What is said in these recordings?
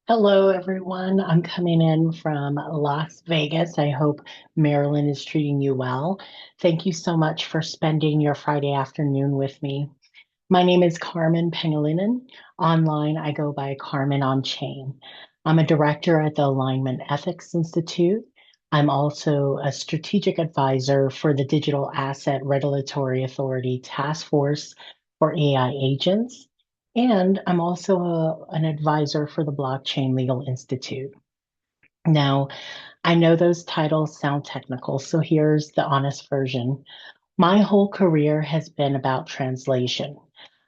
Hello, everyone. I'm coming in from Las Vegas. I hope Maryland is treating you well. Thank you so much for spending your Friday afternoon with me. My name is Carmen Pangilinan. Online, I go by Carmen on Chain. I'm a director at the Alignment Ethics Institute. I'm also a strategic advisor for the Digital Asset Regulatory Authority Task Force for AI Agents. And I'm also an advisor for the Blockchain Legal Institute. Now, I know those titles sound technical, so here's the honest version. My whole career has been about translation.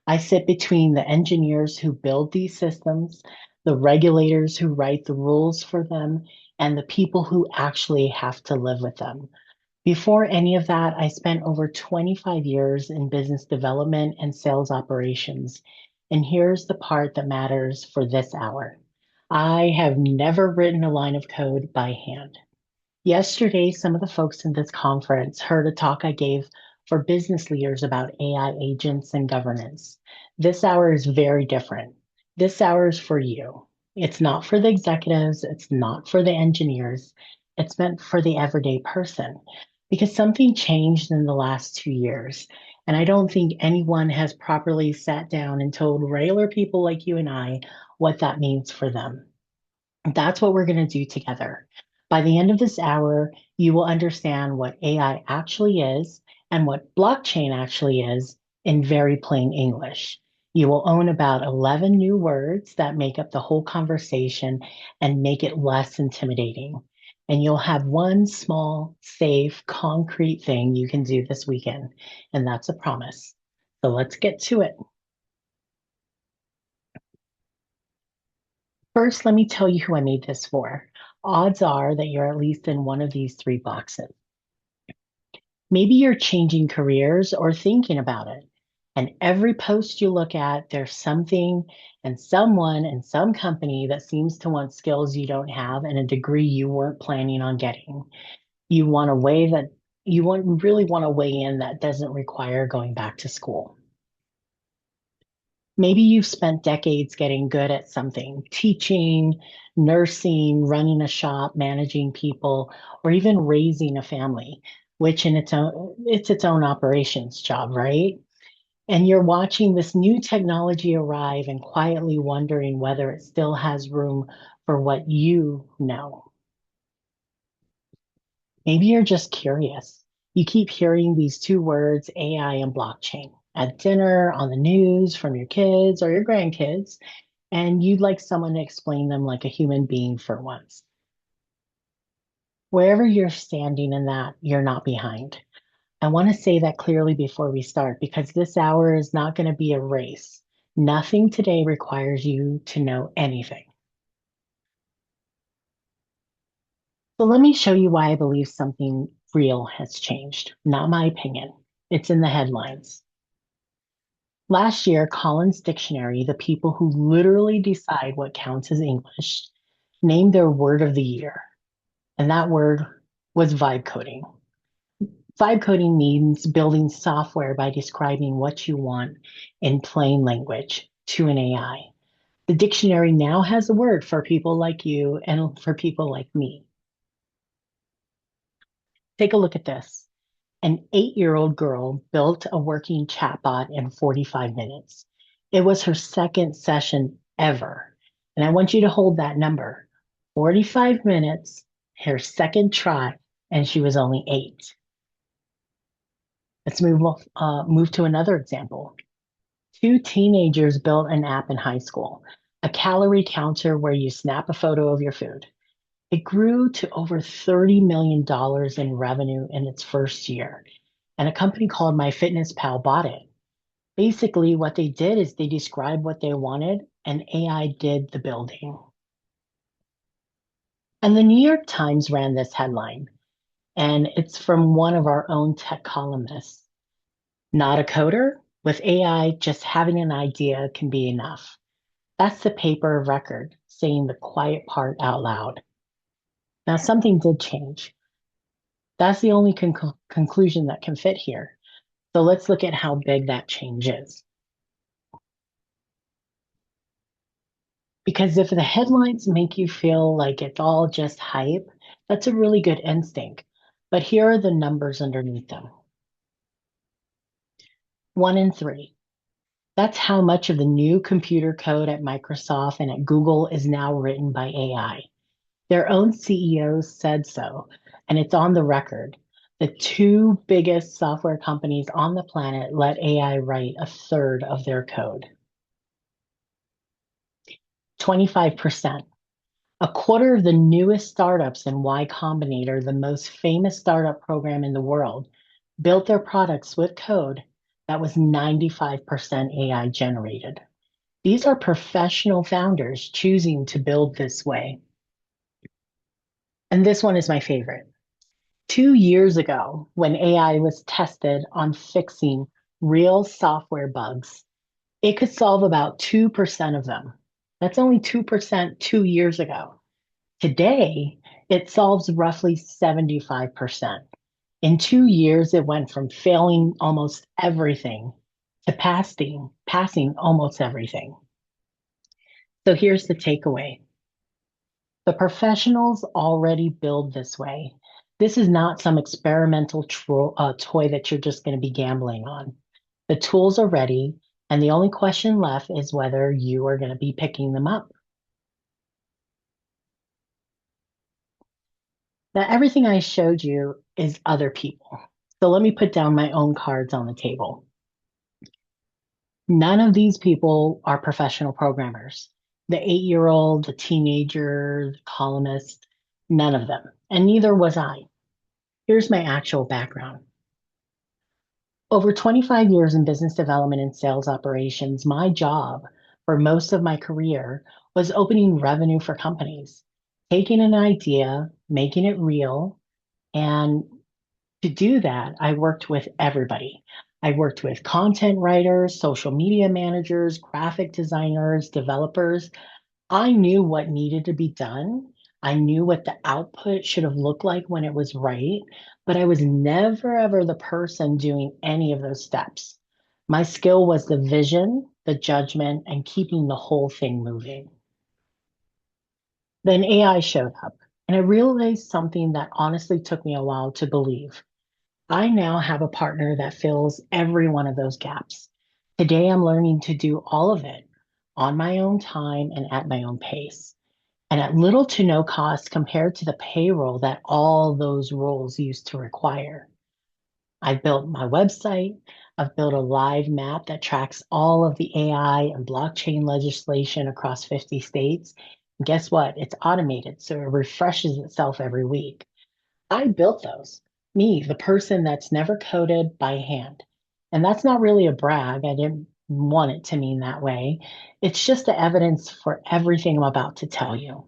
I sit between the engineers who build these systems, the regulators who write the rules for them, and the people who actually have to live with them. Before any of that, I spent over 25 years in business development and sales operations. And here's the part that matters for this hour. I have never written a line of code by hand. Yesterday, some of the folks in this conference heard a talk I gave for business leaders about AI agents and governance. This hour is very different. This hour is for you. It's not for the executives, it's not for the engineers, it's meant for the everyday person because something changed in the last 2 years. And I don't think anyone has properly sat down and told regular people like you and I what that means for them. That's what we're going to do together. By the end of this hour, you will understand what AI actually is and what blockchain actually is in very plain English. You will own about 11 new words that make up the whole conversation and make it less intimidating. And you'll have one small, safe, concrete thing you can do this weekend, and that's a promise. So let's get to it. First, let me tell you who I made this for. Odds are that you're at least in one of these three boxes. Maybe you're changing careers or thinking about it. And every post you look at, there's something and someone and some company that seems to want skills you don't have and a degree you weren't planning on getting. You want a way that really want a way in that doesn't require going back to school. Maybe you've spent decades getting good at something, teaching, nursing, running a shop, managing people, or even raising a family, which in its own operations job, right? And you're watching this new technology arrive and quietly wondering whether it still has room for what you know. Maybe you're just curious. You keep hearing these two words, AI and blockchain, at dinner, on the news, from your kids or your grandkids, and you'd like someone to explain them like a human being for once. Wherever you're standing in that, you're not behind. I want to say that clearly before we start because this hour is not going to be a race. Nothing today requires you to know anything. So let me show you why I believe something real has changed, not my opinion. It's in the headlines. Last year, Collins Dictionary, the people who literally decide what counts as English, named their word of the year. And that word was vibe coding. Vibe coding means building software by describing what you want in plain language to an AI. The dictionary now has a word for people like you and for people like me. Take a look at this. An 8-year-old girl built a working chatbot in 45 minutes. It was her second session ever. And I want you to hold that number 45 minutes, her second try, and she was only 8. Let's move to another example. Two teenagers built an app in high school, a calorie counter where you snap a photo of your food. It grew to over $30 million in revenue in its first year, and a company called MyFitnessPal bought it. Basically, what they did is they described what they wanted, and AI did the building. And the New York Times ran this headline, and it's from one of our own tech columnists. Not a coder? With AI, just having an idea can be enough. That's the paper of record, saying the quiet part out loud. Now, something did change. That's the only conclusion that can fit here. So let's look at how big that change is. Because if the headlines make you feel like it's all just hype, that's a really good instinct. But here are the numbers underneath them. 1 in 3. That's how much of the new computer code at Microsoft and at Google is now written by AI. Their own CEOs said so, and it's on the record. The two biggest software companies on the planet let AI write a third of their code. 25%. A quarter of the newest startups in Y Combinator, the most famous startup program in the world, built their products with code that was 95% AI generated. These are professional founders choosing to build this way. And this one is my favorite. 2 years ago, when AI was tested on fixing real software bugs, it could solve about 2% of them. That's only 2% 2 years ago. Today, it solves roughly 75%. In 2 years, it went from failing almost everything to passing almost everything. So here's the takeaway. The professionals already build this way. This is not some experimental toy that you're just going to be gambling on. The tools are ready, and the only question left is whether you are going to be picking them up. Now, everything I showed you is other people. So let me put down my own cards on the table. None of these people are professional programmers. The 8-year-old, the teenager, the columnist, none of them. And neither was I. Here's my actual background. Over 25 years in business development and sales operations, my job for most of my career was opening revenue for companies, taking an idea, making it real. And to do that, I worked with everybody. I worked with content writers, social media managers, graphic designers, developers. I knew what needed to be done. I knew what the output should have looked like when it was right, but I was never ever the person doing any of those steps. My skill was the vision, the judgment, and keeping the whole thing moving. Then AI showed up, and I realized something that honestly took me a while to believe. I now have a partner that fills every one of those gaps. Today, I'm learning to do all of it on my own time and at my own pace, and at little to no cost compared to the payroll that all those roles used to require. I've built my website. I've built a live map that tracks all of the AI and blockchain legislation across 50 states. And guess what? It's automated, so it refreshes itself every week. I built those. Me, the person that's never coded by hand. And that's not really a brag. I didn't want it to mean that way. It's just the evidence for everything I'm about to tell you.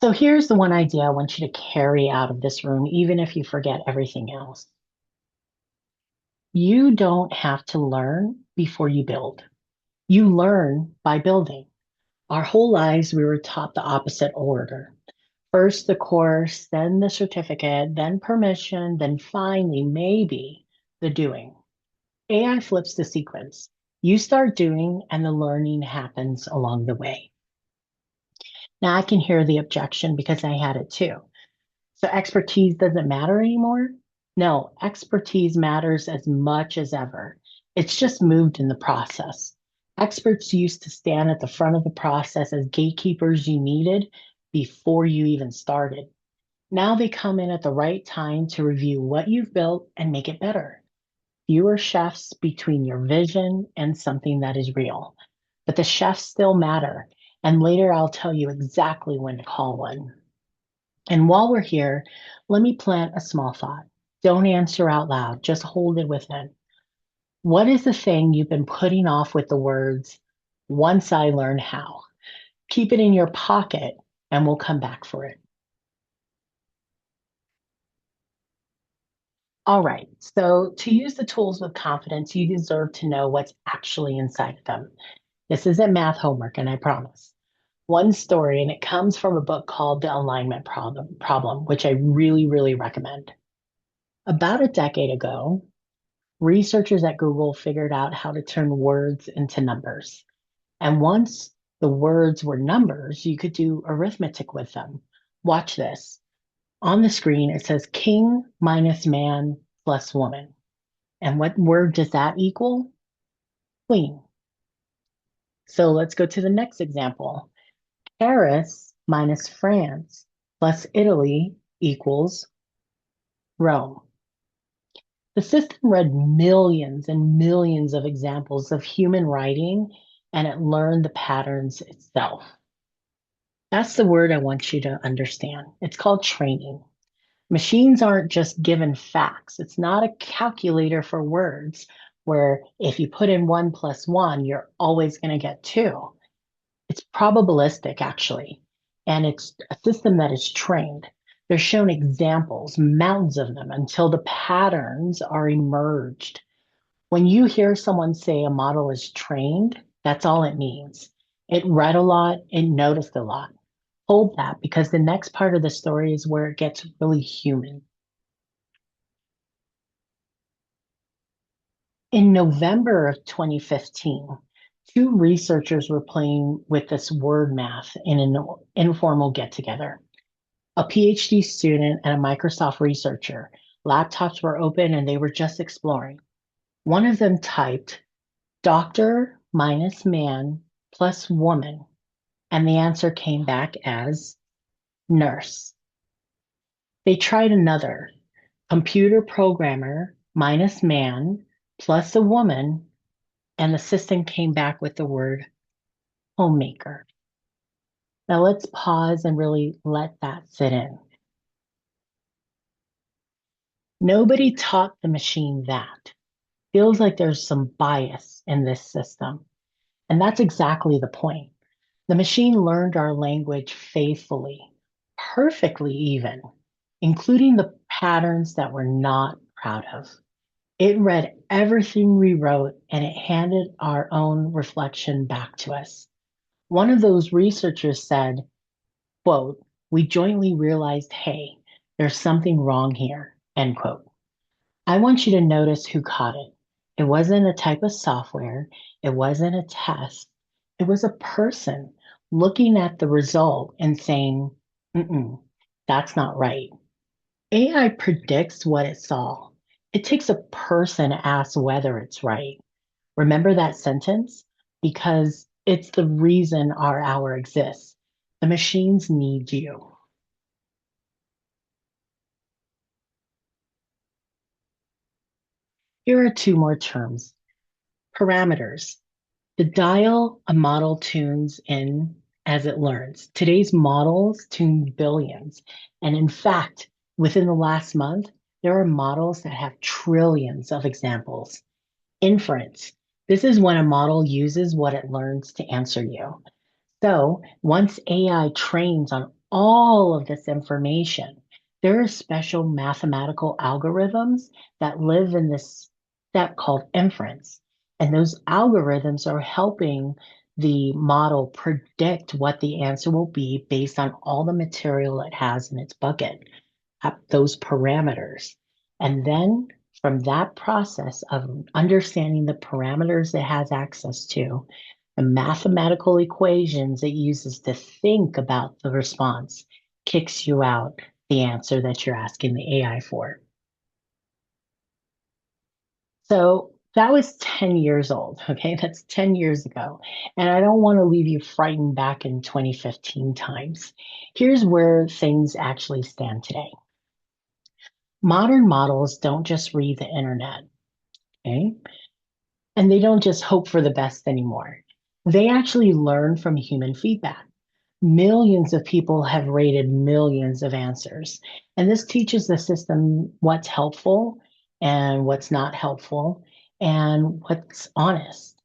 So here's the one idea I want you to carry out of this room, even if you forget everything else. You don't have to learn before you build. You learn by building. Our whole lives, we were taught the opposite order. First the course, then the certificate, then permission, then finally, maybe the doing. AI flips the sequence. You start doing, and the learning happens along the way. Now, I can hear the objection because I had it too. So, expertise doesn't matter anymore? No, expertise matters as much as ever. It's just moved in the process. Experts used to stand at the front of the process as gatekeepers you needed before you even started. Now they come in at the right time to review what you've built and make it better. Fewer chefs between your vision and something that is real. But the chefs still matter. And later I'll tell you exactly when to call one. And while we're here, let me plant a small thought. Don't answer out loud, just hold it within. What is the thing you've been putting off with the words, once I learn how? Keep it in your pocket and we'll come back for it. All right, so to use the tools with confidence, you deserve to know what's actually inside of them. This isn't math homework, and I promise. One story, and it comes from a book called The Alignment Problem, which I really, really recommend. About a decade ago, researchers at Google figured out how to turn words into numbers. And once the words were numbers, you could do arithmetic with them. Watch this. On the screen, it says king minus man plus woman. And what word does that equal? Queen. So let's go to the next example. Paris minus France plus Italy equals Rome. The system read millions and millions of examples of human writing, and it learned the patterns itself. That's the word I want you to understand. It's called training. Machines aren't just given facts. It's not a calculator for words where if you put in 1 plus 1, you're always going to get 2. It's probabilistic, actually, and it's a system that is trained. They're shown examples, mountains of them, until the patterns are emerged. When you hear someone say a model is trained, that's all it means. It read a lot, it noticed a lot. Hold that because the next part of the story is where it gets really human. In November of 2015, two researchers were playing with this word math in an informal get together. A PhD student and a Microsoft researcher. Laptops were open and they were just exploring. One of them typed doctor minus man plus woman, and the answer came back as nurse. They tried another computer programmer minus man plus a woman, and the system came back with the word homemaker. Now let's pause and really let that sit in. Nobody taught the machine that. Feels like there's some bias in this system. And that's exactly the point. The machine learned our language faithfully, perfectly even, including the patterns that we're not proud of. It read everything we wrote and it handed our own reflection back to us. One of those researchers said, quote, we jointly realized, hey, there's something wrong here, end quote. I want you to notice who caught it. It wasn't a type of software. It wasn't a test. It was a person looking at the result and saying, that's not right. AI predicts what it saw. It takes a person to ask whether it's right. Remember that sentence? Because it's the reason our hour exists. The machines need you. Here are two more terms. Parameters. The dial a model tunes in as it learns. Today's models tune billions. And in fact, within the last month, there are models that have trillions of examples. Inference. This is when a model uses what it learns to answer you. So once AI trains on all of this information, there are special mathematical algorithms that live in this step called inference. And those algorithms are helping the model predict what the answer will be based on all the material it has in its bucket, those parameters. And then from that process of understanding the parameters it has access to, the mathematical equations it uses to think about the response kicks you out the answer that you're asking the AI for. So that was 10 years old. Okay. That's 10 years ago. And I don't want to leave you frightened back in 2015 times. Here's where things actually stand today. Modern models don't just read the internet. Okay. And they don't just hope for the best anymore. They actually learn from human feedback. Millions of people have rated millions of answers. And this teaches the system what's helpful and what's not helpful and what's honest.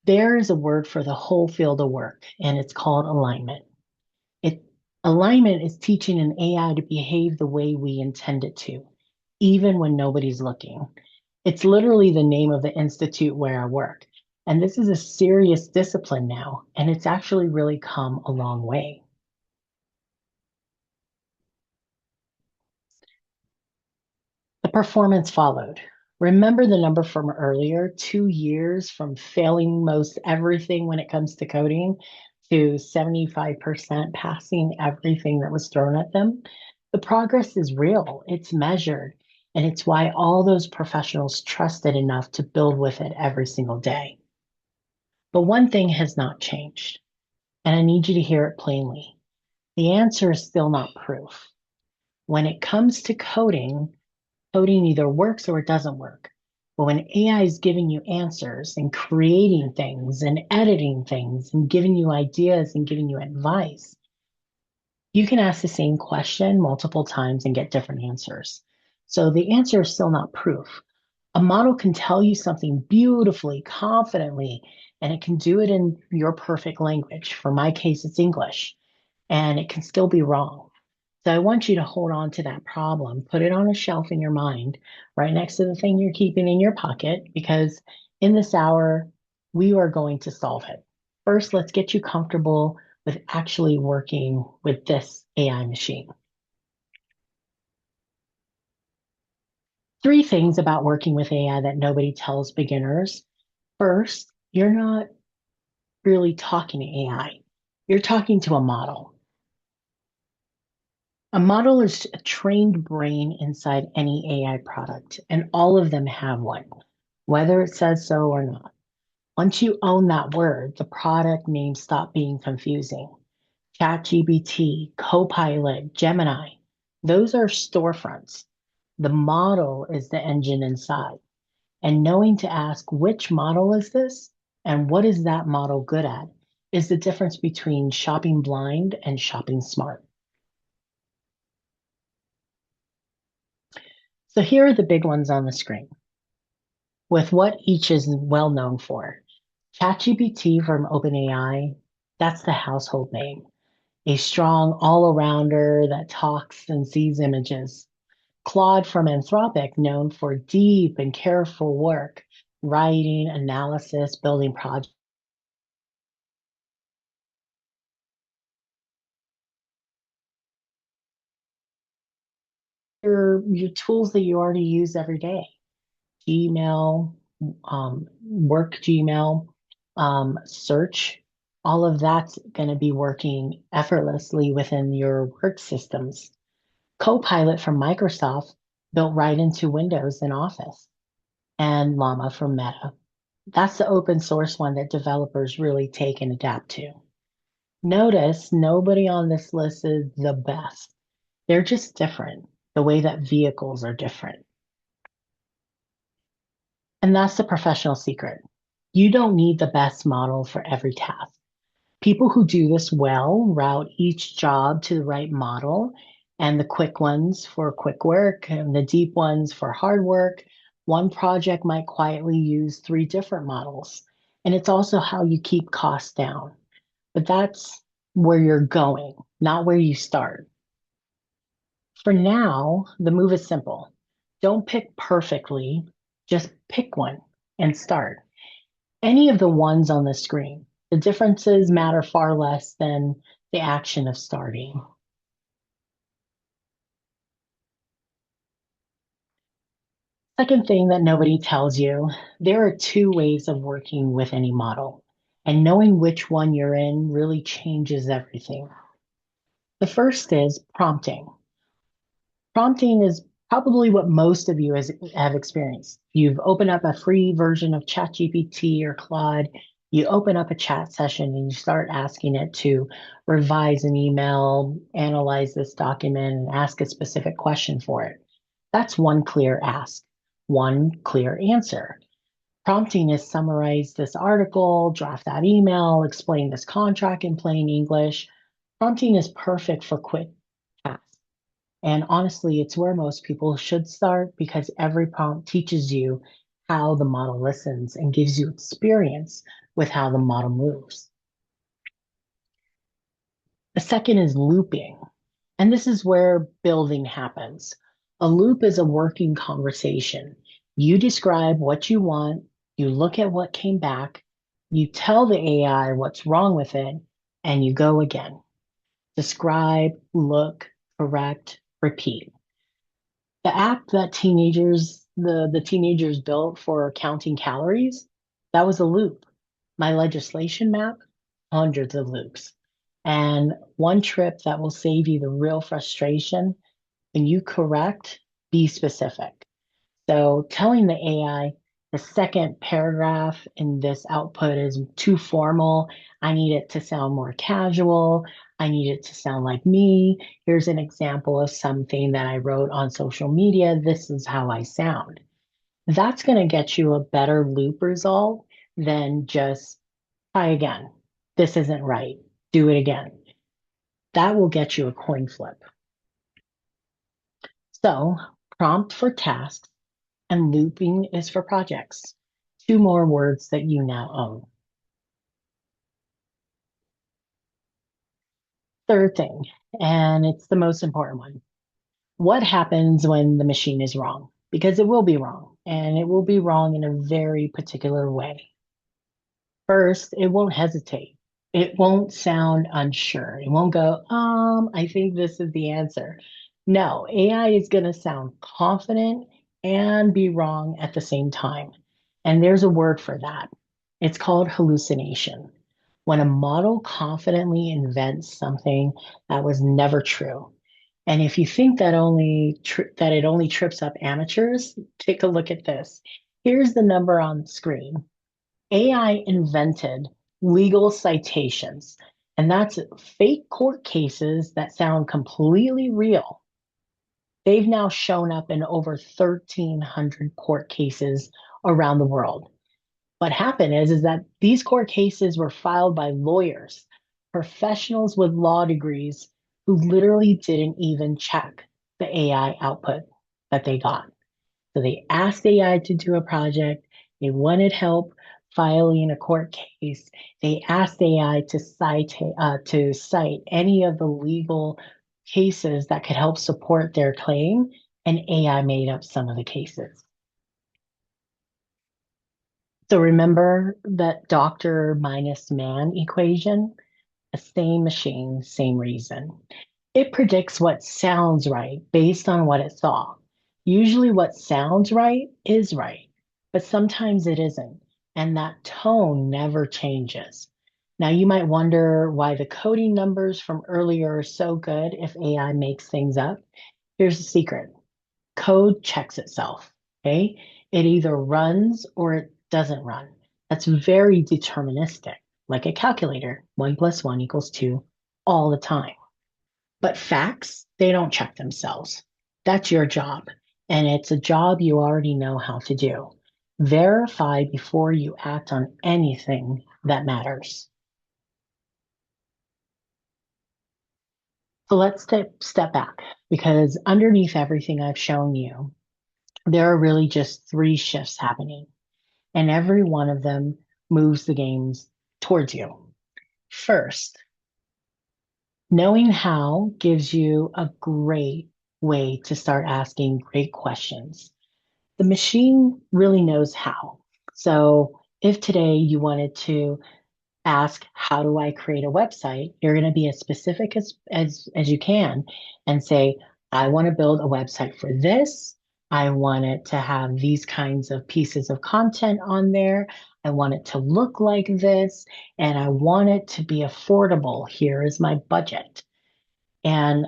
There is a word for the whole field of work, and it's called alignment. It alignment is teaching an AI to behave the way we intend it to, even when nobody's looking. It's literally the name of the institute where I work. And this is a serious discipline now, and it's actually really come a long way. The performance followed. Remember the number from earlier, 2 years from failing most everything when it comes to coding to 75% passing everything that was thrown at them? The progress is real, it's measured, and it's why all those professionals trusted enough to build with it every single day. But one thing has not changed, and I need you to hear it plainly. The answer is still not proof. When it comes to coding, coding either works or it doesn't work. But when AI is giving you answers and creating things and editing things and giving you ideas and giving you advice, you can ask the same question multiple times and get different answers. So the answer is still not proof. A model can tell you something beautifully, confidently, and it can do it in your perfect language. For my case, it's English, and it can still be wrong. So I want you to hold on to that problem, put it on a shelf in your mind, right next to the thing you're keeping in your pocket, because in this hour, we are going to solve it. First, let's get you comfortable with actually working with this AI machine. Three things about working with AI that nobody tells beginners. First, you're not really talking to AI. You're talking to a model. A model is a trained brain inside any AI product, and all of them have one, whether it says so or not. Once you own that word, the product names stop being confusing. ChatGPT, Copilot, Gemini, those are storefronts. The model is the engine inside. And knowing to ask which model is this and what is that model good at is the difference between shopping blind and shopping smart. So here are the big ones on the screen with what each is well known for. ChatGPT from OpenAI, that's the household name, a strong all-arounder that talks and sees images. Claude from Anthropic, known for deep and careful work, writing, analysis, building projects. Your tools that you already use every day. Gmail, work Gmail, search, all of that's going to be working effortlessly within your work systems. Copilot from Microsoft built right into Windows and Office, and Llama from Meta. That's the open source one that developers really take and adapt to. Notice nobody on this list is the best. They're just different, the way that vehicles are different. And that's the professional secret. You don't need the best model for every task. People who do this well route each job to the right model, and the quick ones for quick work and the deep ones for hard work. One project might quietly use three different models. And it's also how you keep costs down. But that's where you're going, not where you start. For now, the move is simple. Don't pick perfectly, just pick one and start. Any of the ones on the screen. The differences matter far less than the action of starting. Second thing that nobody tells you, there are two ways of working with any model, and knowing which one you're in really changes everything. The first is prompting. Prompting is probably what most of you have experienced. You've opened up a free version of ChatGPT or Claude, you open up a chat session and you start asking it to revise an email, analyze this document, and ask a specific question for it. That's one clear ask, one clear answer. Prompting is summarize this article, draft that email, explain this contract in plain English. Prompting is perfect for quick tasks. And honestly, it's where most people should start because every prompt teaches you how the model listens and gives you experience with how the model moves. The second is looping. And this is where building happens. A loop is a working conversation. You describe what you want, you look at what came back, you tell the AI what's wrong with it, and you go again. Describe, look, correct, repeat. The app that teenagers the teenagers built for counting calories, that was a loop. My legislation map, hundreds of loops. And one trip that will save you the real frustration when you correct, be specific. So telling the AI the second paragraph in this output is too formal. I need it to sound more casual. I need it to sound like me. Here's an example of something that I wrote on social media. This is how I sound. That's going to get you a better loop result than just try again. This isn't right. Do it again. That will get you a coin flip. So, prompt for tasks and looping is for projects. Two more words that you now own. Third thing, and it's the most important one. What happens when the machine is wrong? Because it will be wrong, and it will be wrong in a very particular way. First, it won't hesitate. It won't sound unsure. It won't go, I think this is the answer. No, AI is going to sound confident and be wrong at the same time. And there's a word for that. It's called hallucination. When a model confidently invents something that was never true. And if you think that that it only trips up amateurs, take a look at this. Here's the number on the screen. AI invented legal citations, and that's fake court cases that sound completely real. They've now shown up in over 1,300 court cases around the world. What happened is that these court cases were filed by lawyers, professionals with law degrees who literally didn't even check the AI output that they got. So they asked AI to do a project. They wanted help filing a court case. They asked AI to cite any of the legal cases that could help support their claim, and AI made up some of the cases. So remember that doctor minus man equation? The same machine, same reason. It predicts what sounds right based on what it saw. Usually, what sounds right is right, but sometimes it isn't. And that tone never changes. Now, you might wonder why the coding numbers from earlier are so good if AI makes things up. Here's the secret: code checks itself. Okay. It either runs or it doesn't run. That's very deterministic, like a calculator. 1 + 1 = 2 all the time. But facts, they don't check themselves. That's your job. And it's a job you already know how to do. Verify before you act on anything that matters. So let's step back because underneath everything I've shown you, there are really just three shifts happening, and every one of them moves the games towards you. First, knowing how gives you a great way to start asking great questions. The machine really knows how. So if today you wanted to ask, how do I create a website? You're going to be as specific as you can and say, I want to build a website for this. I want it to have these kinds of pieces of content on there. I want it to look like this, and I want it to be affordable. Here is my budget. And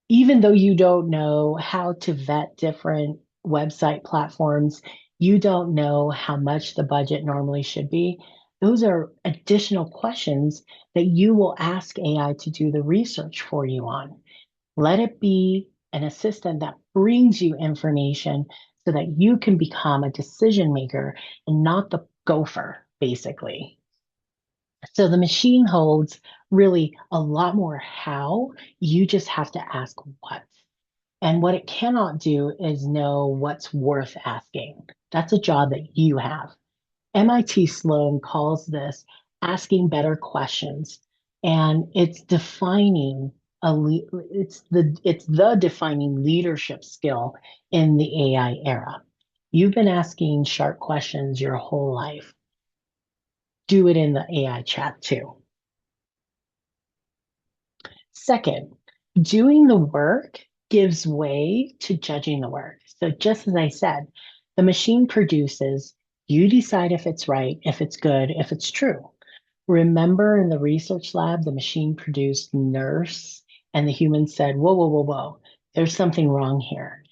even though you don't know how to vet different website platforms, you don't know how much the budget normally should be. Those are additional questions that you will ask AI to do the research for you on. Let it be an assistant that brings you information so that you can become a decision maker and not the gopher, basically. So the machine holds really a lot more how. You just have to ask what. And what it cannot do is know what's worth asking. That's a job that you have. MIT Sloan calls this asking better questions. And it's defining it's the defining leadership skill in the AI era. You've been asking sharp questions your whole life. Do it in the AI chat too. Second, doing the work gives way to judging the work. So just as I said, the machine produces, you decide if it's right, if it's good, if it's true. Remember in the research lab, the machine produced nurse and the human said, whoa, whoa, whoa, whoa, there's something wrong here.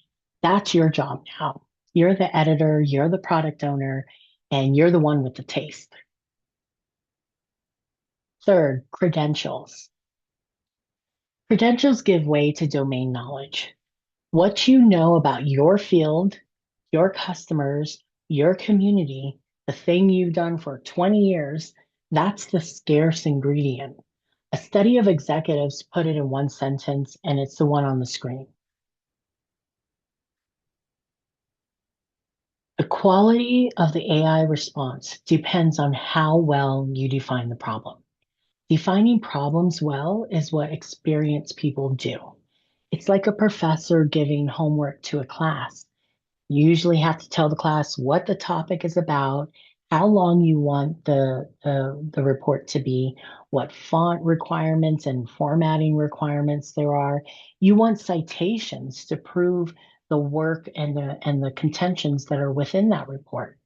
That's your job now. You're the editor, you're the product owner, and you're the one with the taste. Third, credentials. Credentials give way to domain knowledge. What you know about your field, your customers, your community, the thing you've done for 20 years, that's the scarce ingredient. A study of executives put it in one sentence, and it's the one on the screen. The quality of the AI response depends on how well you define the problem. Defining problems well is what experienced people do. It's like a professor giving homework to a class. You usually have to tell the class what the topic is about, how long you want the report to be, what font requirements and formatting requirements there are. You want citations to prove the work and the contentions that are within that report.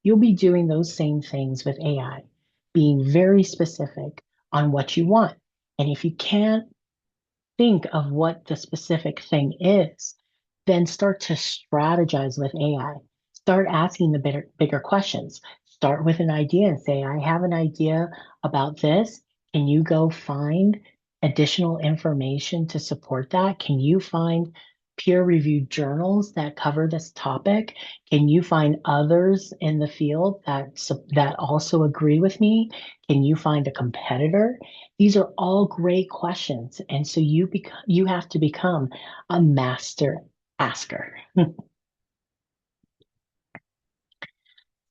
You'll be doing those same things with AI, being very specific on what you want. And if you can't think of what the specific thing is, then start to strategize with AI. Start asking the bigger questions. Start with an idea and say, I have an idea about this. Can you go find additional information to support that? Can you find peer-reviewed journals that cover this topic? Can you find others in the field that also agree with me? Can you find a competitor? These are all great questions. And so you have to become a master asker. So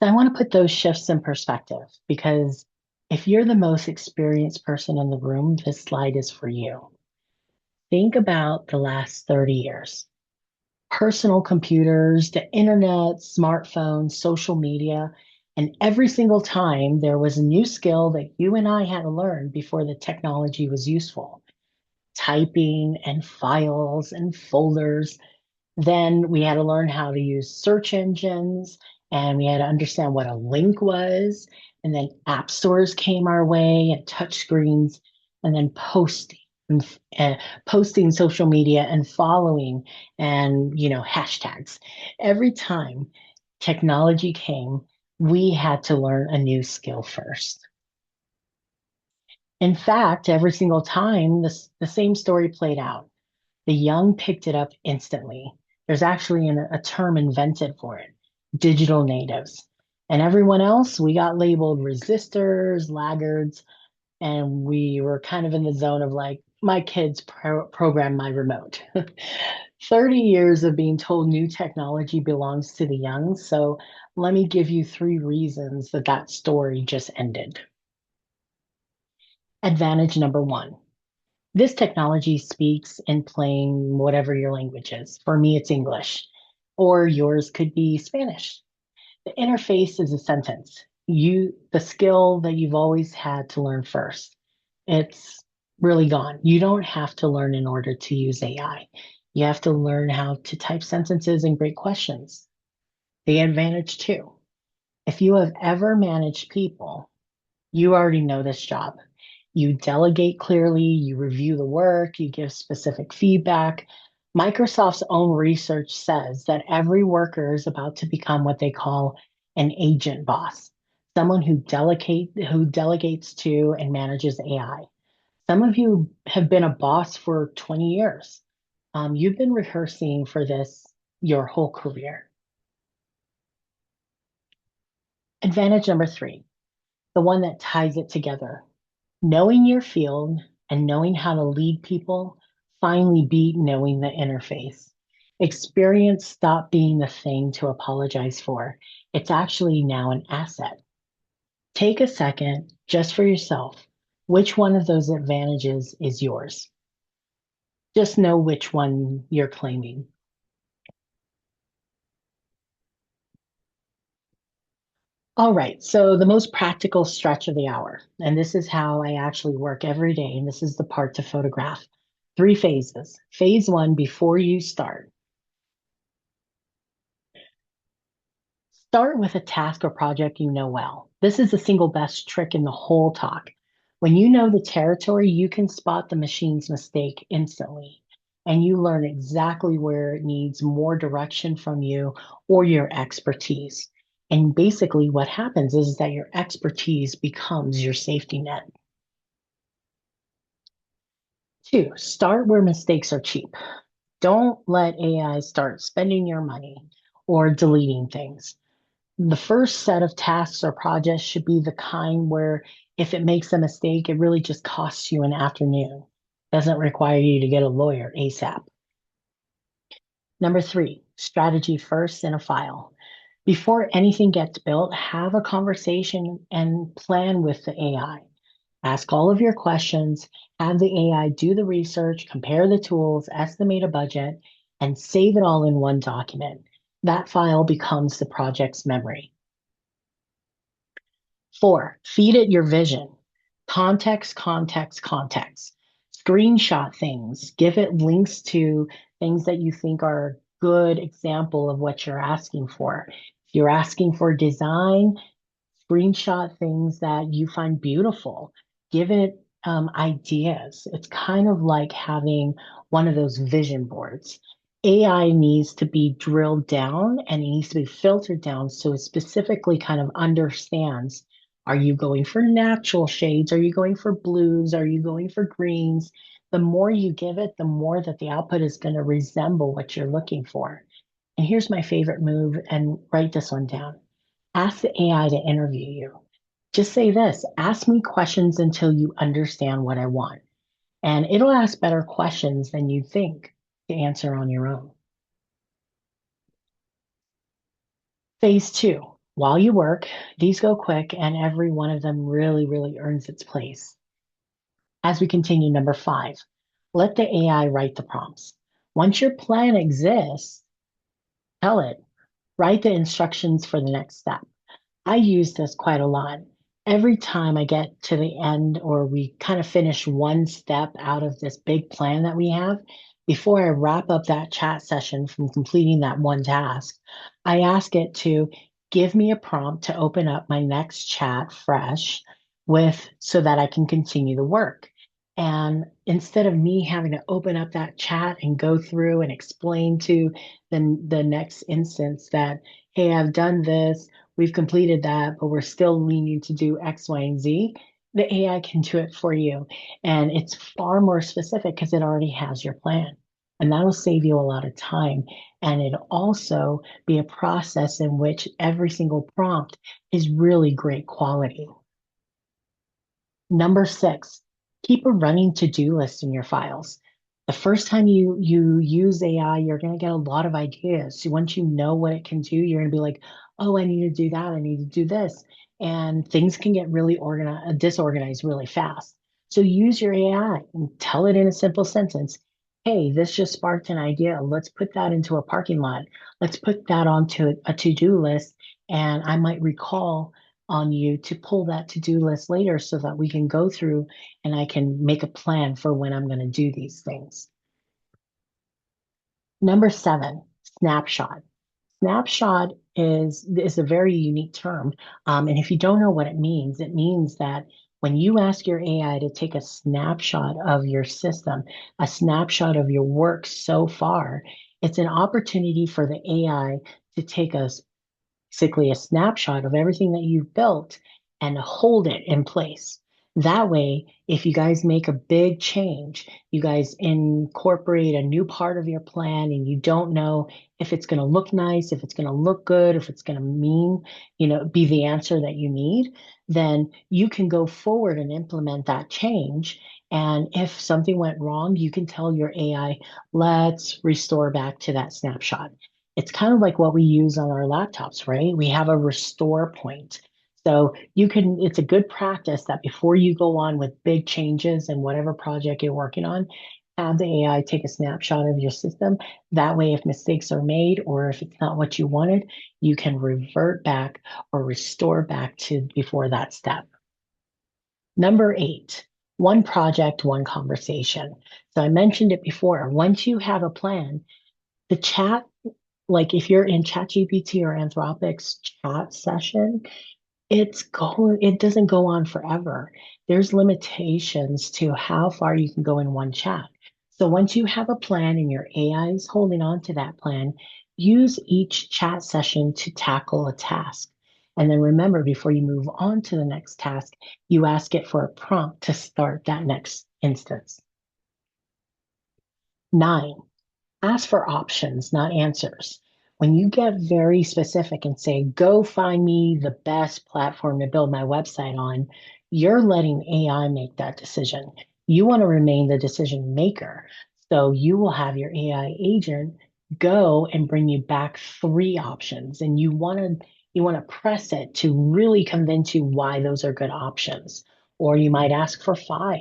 I want to put those shifts in perspective because if you're the most experienced person in the room, this slide is for you. Think about the last 30 years. Personal computers, the internet, smartphones, social media, and every single time there was a new skill that you and I had to learn before the technology was useful. Typing and files and folders. Then we had to learn how to use search engines and we had to understand what a link was. And then app stores came our way and touch screens and then posting social media and following and hashtags. Every time technology came, we had to learn a new skill first. In fact, every single time the same story played out. The young picked it up instantly. There's actually a term invented for it, digital natives. And everyone else, we got labeled resistors, laggards, and we were kind of in the zone of like, my kids program my remote. 30 years of being told new technology belongs to the young. So let me give you three reasons that that story just ended. Advantage number one. This technology speaks in plain whatever your language is. For me, it's English, or yours could be Spanish. The interface is a sentence. The skill that you've always had to learn first. It's really gone. You don't have to learn in order to use AI. You have to learn how to type sentences and great questions. The advantage too. If you have ever managed people, you already know this job. You delegate clearly, you review the work, you give specific feedback. Microsoft's own research says that every worker is about to become what they call an agent boss, someone who delegates to and manages AI. Some of you have been a boss for 20 years. You've been rehearsing for this your whole career. Advantage number three, the one that ties it together. Knowing your field and knowing how to lead people finally beat knowing the interface. Experience stopped being the thing to apologize for. It's actually now an asset. Take a second just for yourself. Which one of those advantages is yours? Just know which one you're claiming. All right, so the most practical stretch of the hour, and this is how I actually work every day, and this is the part to photograph. Three phases. Phase one, before you start. Start with a task or project you know well. This is the single best trick in the whole talk. When you know the territory, you can spot the machine's mistake instantly, and you learn exactly where it needs more direction from you or your expertise. And basically, what happens is that your expertise becomes your safety net. Two, start where mistakes are cheap. Don't let AI start spending your money or deleting things. The first set of tasks or projects should be the kind where if it makes a mistake, it really just costs you an afternoon. Doesn't require you to get a lawyer ASAP. Number three, strategy first in a file. Before anything gets built, have a conversation and plan with the AI. Ask all of your questions, have the AI do the research, compare the tools, estimate a budget, and save it all in one document. That file becomes the project's memory. Four, feed it your vision. Context, context, context. Screenshot things. Give it links to things that you think are a good example of what you're asking for. If you're asking for design, screenshot things that you find beautiful. Give it ideas. It's kind of like having one of those vision boards. AI needs to be drilled down and it needs to be filtered down so it specifically kind of understands, are you going for natural shades? Are you going for blues? Are you going for greens? The more you give it, the more that the output is going to resemble what you're looking for. And here's my favorite move, and write this one down. Ask the AI to interview you. Just say this, ask me questions until you understand what I want. And it'll ask better questions than you think to answer on your own. Phase two, while you work, these go quick and every one of them really, really earns its place. As we continue, number five, let the AI write the prompts. Once your plan exists, tell it, write the instructions for the next step. I use this quite a lot. Every time I get to the end or we kind of finish one step out of this big plan that we have, before I wrap up that chat session from completing that one task, I ask it to give me a prompt to open up my next chat fresh with so that I can continue the work. And instead of me having to open up that chat and go through and explain to the next instance that, hey, I've done this, we've completed that, but we're still needing to do X, Y, and Z, the AI can do it for you. And it's far more specific because it already has your plan. And that'll save you a lot of time. And it'll also be a process in which every single prompt is really great quality. Number six, keep a running to-do list in your files. The first time you use AI, you're going to get a lot of ideas. So once you know what it can do, you're going to be like, oh, I need to do that. I need to do this. And things can get really organized, disorganized really fast. So use your AI and tell it in a simple sentence, hey, this just sparked an idea. Let's put that into a parking lot. Let's put that onto a to-do list. And I might recall on you to pull that to-do list later so that we can go through and I can make a plan for when I'm going to do these things. Number seven, snapshot. Snapshot is a very unique term. And if you don't know what it means that when you ask your AI to take a snapshot of your system, a snapshot of your work so far, it's an opportunity for the AI to take us basically a snapshot of everything that you've built and hold it in place. That way, if you guys make a big change, you guys incorporate a new part of your plan and you don't know if it's going to look nice, if it's going to look good, if it's going to mean, be the answer that you need, then you can go forward and implement that change. And if something went wrong, you can tell your AI, let's restore back to that snapshot. It's kind of like what we use on our laptops, right? We have a restore point. So it's a good practice that before you go on with big changes in whatever project you're working on, have the AI take a snapshot of your system. That way, if mistakes are made or if it's not what you wanted, you can revert back or restore back to before that step. Number eight, One project, one conversation. So I mentioned it before. Once you have a plan, the chat, like if you're in ChatGPT or Anthropic's chat session, it doesn't go on forever. There's limitations to how far you can go in one chat. So once you have a plan and your AI is holding on to that plan, use each chat session to tackle a task. And then remember, before you move on to the next task, you ask it for a prompt to start that next instance. 9, ask for options, not answers. When you get very specific and say, go find me the best platform to build my website on, you're letting AI make that decision. You want to remain the decision maker. So you will have your AI agent go and bring you back 3 options. And you want to press it to really convince you why those are good options. Or you might ask for 5.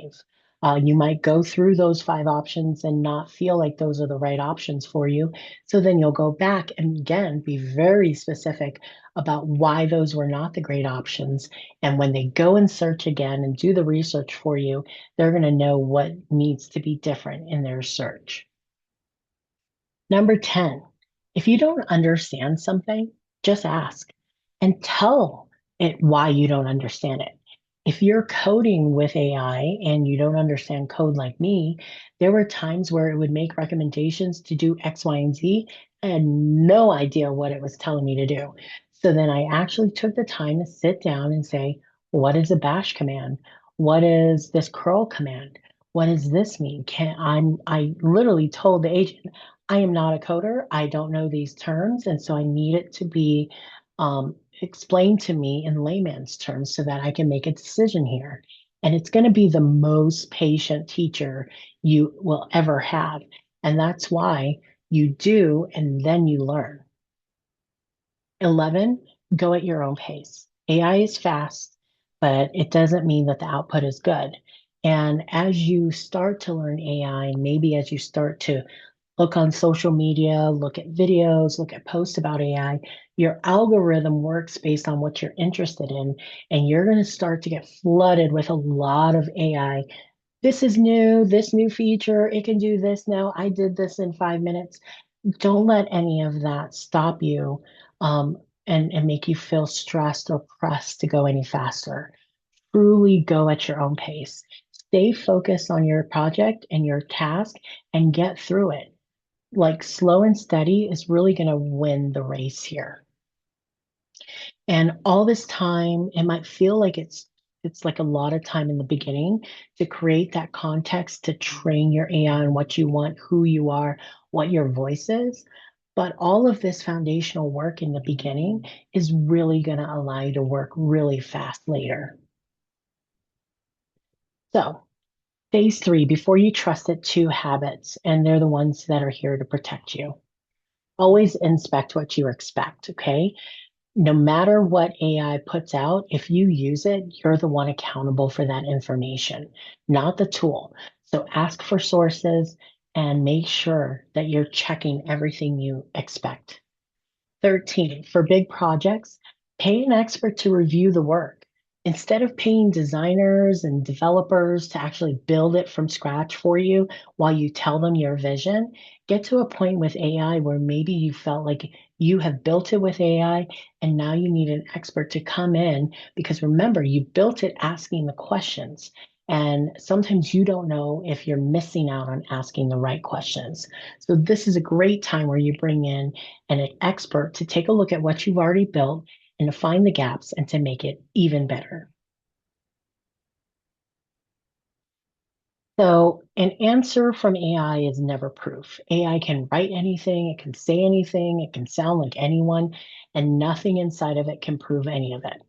You might go through those 5 options and not feel like those are the right options for you. So then you'll go back and again be very specific about why those were not the great options. And when they go and search again and do the research for you, they're going to know what needs to be different in their search. Number 10, if you don't understand something, just ask and tell it why you don't understand it. If you're coding with AI and you don't understand code like me, there were times where it would make recommendations to do X, Y, and Z. I had no idea what it was telling me to do. So then I actually took the time to sit down and say, what is a bash command? What is this curl command? What does this mean? I literally told the agent, I am not a coder. I don't know these terms. And so I need it to be explained to me in layman's terms so that I can make a decision here. And it's going to be the most patient teacher you will ever have. And that's why you do, and then you learn. 11, go at your own pace. AI is fast, but it doesn't mean that the output is good. And as you start to learn AI, and maybe as you start to look on social media, look at videos, look at posts about AI, your algorithm works based on what you're interested in. And you're going to start to get flooded with a lot of AI. This is new, this new feature, it can do this now. I did this in 5 minutes. Don't let any of that stop you um, and make you feel stressed or pressed to go any faster. Truly go at your own pace. Stay focused on your project and your task and get through it. Like slow and steady is really going to win the race here. And all this time, it might feel like it's like a lot of time in the beginning to create that context to train your AI on what you want, who you are, what your voice is. But all of this foundational work in the beginning is really going to allow you to work really fast later. So, phase 3, before you trust it, 2 habits, and they're the ones that are here to protect you. Always inspect what you expect, okay? No matter what AI puts out, if you use it, you're the one accountable for that information, not the tool. So ask for sources and make sure that you're checking everything you expect. 13, for big projects, pay an expert to review the work. Instead of paying designers and developers to actually build it from scratch for you while you tell them your vision, get to a point with AI where maybe you felt like you have built it with AI and now you need an expert to come in because remember, you built it asking the questions. And sometimes you don't know if you're missing out on asking the right questions. So, this is a great time where you bring in an expert to take a look at what you've already built and to find the gaps and to make it even better. So, an answer from AI is never proof. AI can write anything, it can say anything, it can sound like anyone, and nothing inside of it can prove any of it.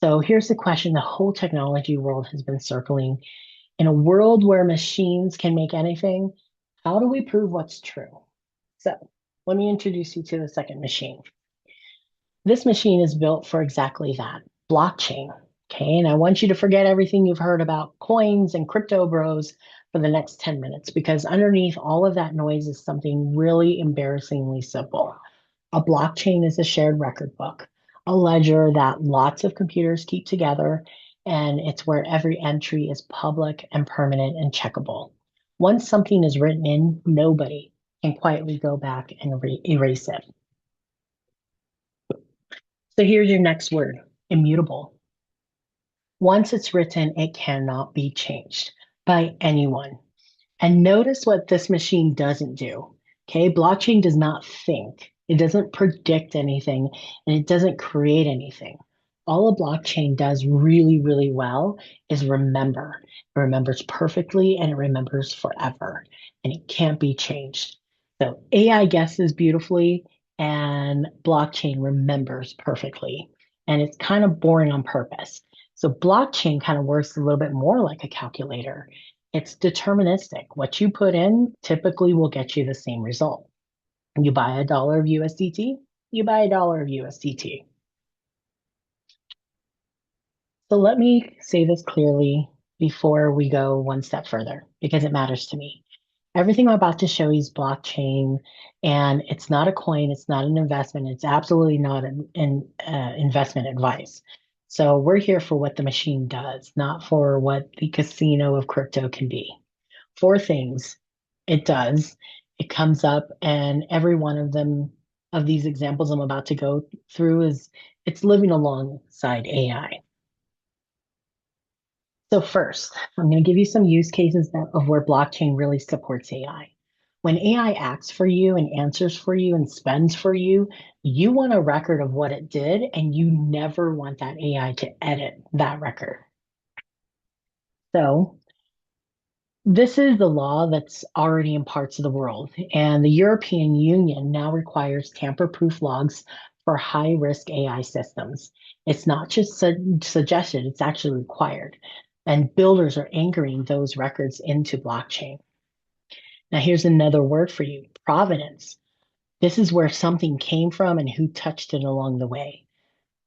So, here's the question the whole technology world has been circling. In a world where machines can make anything, how do we prove what's true? So, let me introduce you to the second machine. This machine is built for exactly that, blockchain. Okay, and I want you to forget everything you've heard about coins and crypto bros for the next 10 minutes because underneath all of that noise is something really embarrassingly simple. A blockchain is a shared record book, a ledger that lots of computers keep together, and it's where every entry is public and permanent and checkable. Once something is written in, nobody can quietly go back and erase it. So here's your next word, immutable. Once it's written, it cannot be changed by anyone. And notice what this machine doesn't do. Okay, blockchain does not think, it doesn't predict anything, and it doesn't create anything. All a blockchain does really, really well is remember. It remembers perfectly and it remembers forever, and it can't be changed. So AI guesses beautifully, and blockchain remembers perfectly. And it's kind of boring on purpose. So blockchain kind of works a little bit more like a calculator. It's deterministic. What you put in typically will get you the same result. You buy $1 of USDT, you buy $1 of USDT. So let me say this clearly before we go one step further, because it matters to me. Everything I'm about to show you is blockchain, and it's not a coin, it's not an investment, it's absolutely not an investment advice. So we're here for what the machine does, not for what the casino of crypto can be. Four things it does. It comes up, and every one of them, of these examples I'm about to go through, is it's living alongside AI. So first, I'm going to give you some use cases of where blockchain really supports AI. When AI acts for you and answers for you and spends for you, you want a record of what it did, and you never want that AI to edit that record. So this is the law that's already in parts of the world, and the European Union now requires tamper-proof logs for high-risk AI systems. It's not just suggested, it's actually required. And builders are anchoring those records into blockchain. Now, here's another word for you, provenance. This is where something came from and who touched it along the way.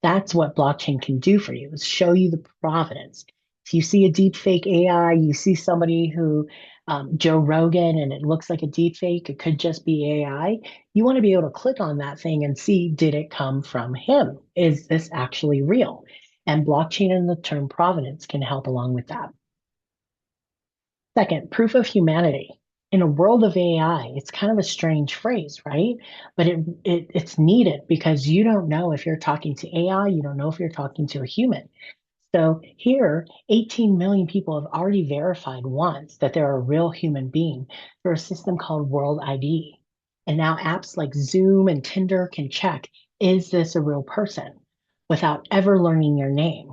That's what blockchain can do for you, is show you the provenance. If you see a deep fake AI, you see somebody who, Joe Rogan, and it looks like a deep fake, it could just be AI. You want to be able to click on that thing and see, did it come from him? Is this actually real? And blockchain and the term provenance can help along with that. Second, proof of humanity. In a world of AI, it's kind of a strange phrase, right? But it's needed because you don't know if you're talking to AI, you don't know if you're talking to a human. So here, 18 million people have already verified once that they're a real human being through a system called World ID. And now apps like Zoom and Tinder can check, is this a real person without ever learning your name?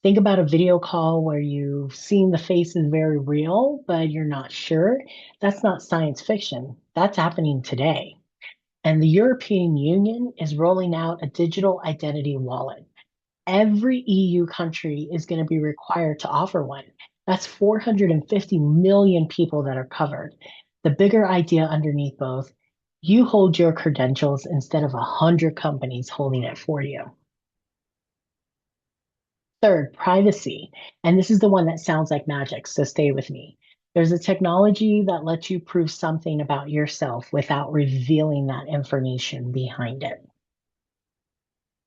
Think about a video call where you've seen the face is very real, but you're not sure. That's not science fiction. That's happening today. And the European Union is rolling out a digital identity wallet. Every EU country is going to be required to offer one. That's 450 million people that are covered. The bigger idea underneath both, you hold your credentials instead of 100 companies holding it for you. Third, privacy. And this is the one that sounds like magic, so stay with me. There's a technology that lets you prove something about yourself without revealing that information behind it.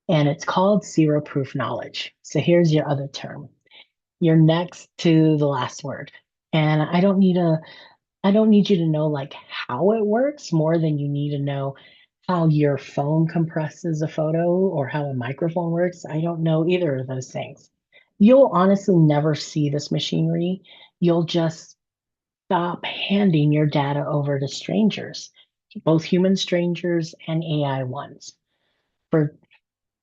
And it's called zero proof knowledge. So here's your other term. You're next to the last word. And I don't need you to know like how it works more than you need to know how your phone compresses a photo or how a microphone works. I don't know either of those things. You'll honestly never see this machinery. You'll just stop handing your data over to strangers, both human strangers and AI ones. For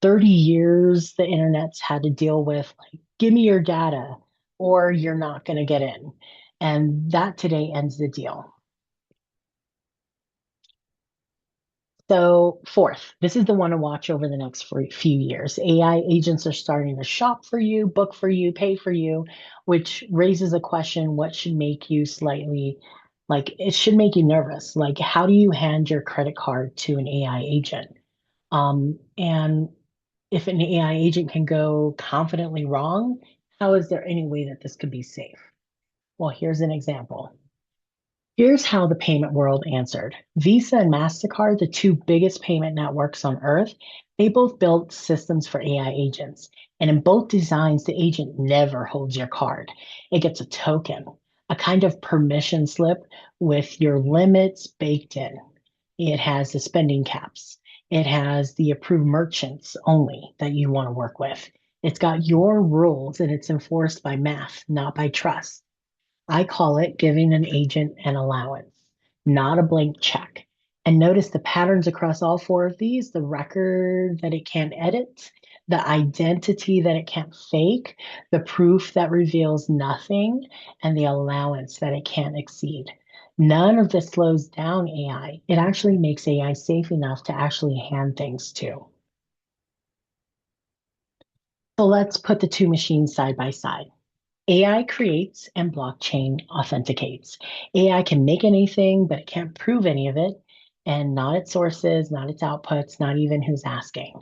30 years, the internet's had to deal with like, give me your data or you're not going to get in. And that today ends the deal. So, fourth, this is the one to watch over the next few years. AI agents are starting to shop for you, book for you, pay for you, which raises a question, what should make you slightly like it should make you nervous? Like, how do you hand your credit card to an AI agent? And if an AI agent can go confidently wrong, how is there any way that this could be safe? Well, here's an example. Here's how the payment world answered. Visa and MasterCard, the two biggest payment networks on earth, they both built systems for AI agents. And in both designs, the agent never holds your card. It gets a token, a kind of permission slip with your limits baked in. It has the spending caps. It has the approved merchants only that you want to work with. It's got your rules and it's enforced by math, not by trust. I call it giving an agent an allowance, not a blank check. And notice the patterns across all four of these: the record that it can't edit, the identity that it can't fake, the proof that reveals nothing, and the allowance that it can't exceed. None of this slows down AI. It actually makes AI safe enough to actually hand things to. So let's put the two machines side by side. AI creates and blockchain authenticates. AI can make anything, but it can't prove any of it, and not its sources, not its outputs, not even who's asking.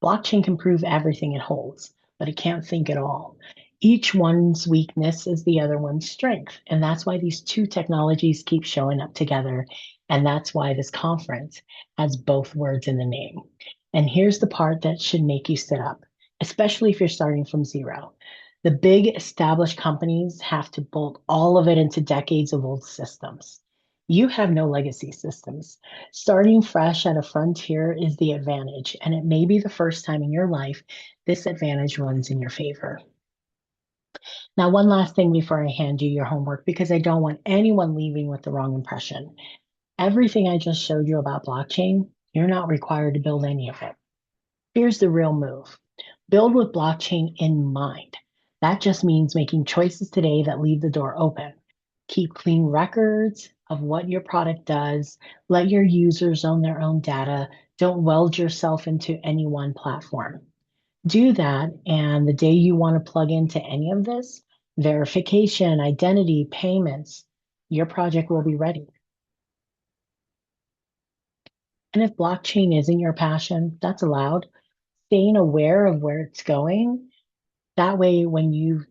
Blockchain can prove everything it holds, but it can't think at all. Each one's weakness is the other one's strength. And that's why these two technologies keep showing up together. And that's why this conference has both words in the name. And here's the part that should make you sit up, especially if you're starting from zero. The big established companies have to bolt all of it into decades of old systems. You have no legacy systems. Starting fresh at a frontier is the advantage, and it may be the first time in your life this advantage runs in your favor. Now, one last thing before I hand you your homework, because I don't want anyone leaving with the wrong impression. Everything I just showed you about blockchain, you're not required to build any of it. Here's the real move: build with blockchain in mind. That just means making choices today that leave the door open. Keep clean records of what your product does. Let your users own their own data. Don't weld yourself into any one platform. Do that, and the day you want to plug into any of this, verification, identity, payments, your project will be ready. And if blockchain isn't your passion, that's allowed. Staying aware of where it's going, that way, when you've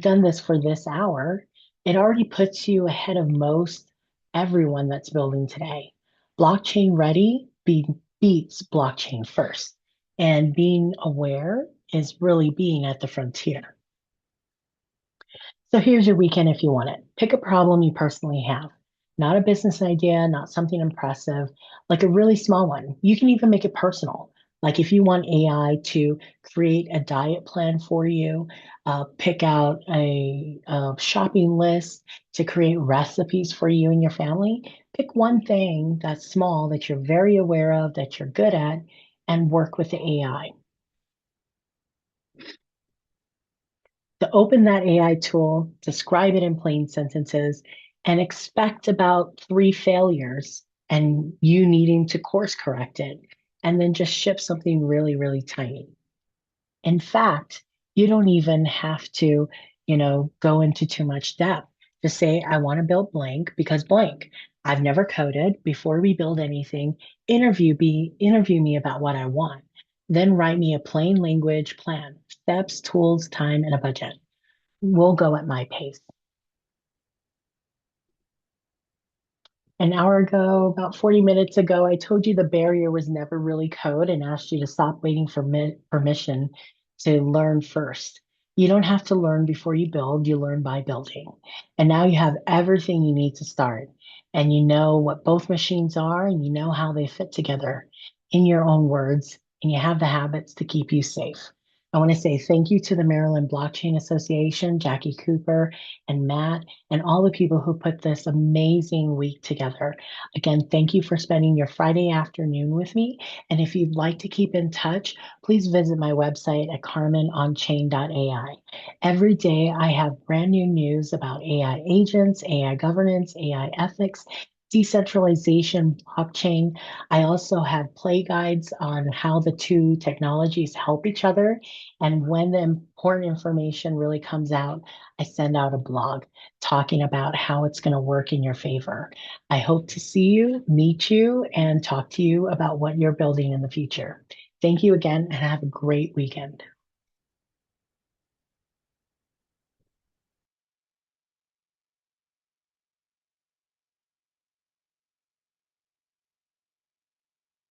done this for this hour, it already puts you ahead of most everyone that's building today. Blockchain ready beats blockchain first. And being aware is really being at the frontier. So here's your weekend if you want it. Pick a problem you personally have. Not a business idea, not something impressive, like a really small one. You can even make it personal. Like if you want AI to create a diet plan for you, pick out a shopping list to create recipes for you and your family. Pick one thing that's small that you're very aware of, that you're good at, and work with the AI. To open that AI tool, describe it in plain sentences, and expect about three failures and you needing to course correct it, and then just ship something really, really tiny. In fact, you don't even have to, go into too much depth. Just say, I want to build blank because blank. I've never coded. Before we build anything, interview me about what I want. Then write me a plain language plan, steps, tools, time, and a budget. We'll go at my pace. An hour ago, about 40 minutes ago, I told you the barrier was never really code and asked you to stop waiting for permission to learn first. You don't have to learn before you build, you learn by building. And now you have everything you need to start. And you know what both machines are, and you know how they fit together in your own words, and you have the habits to keep you safe. I want to say thank you to the Maryland Blockchain Association, Jackie Cooper and Matt, and all the people who put this amazing week together. Again, thank you for spending your Friday afternoon with me. And if you'd like to keep in touch, please visit my website at carmenonchain.ai. Every day I have brand new news about AI agents, AI governance, AI ethics, decentralization, blockchain. I also have play guides on how the two technologies help each other. And when the important information really comes out, I send out a blog talking about how it's going to work in your favor. I hope to see you, meet you, and talk to you about what you're building in the future. Thank you again, and have a great weekend.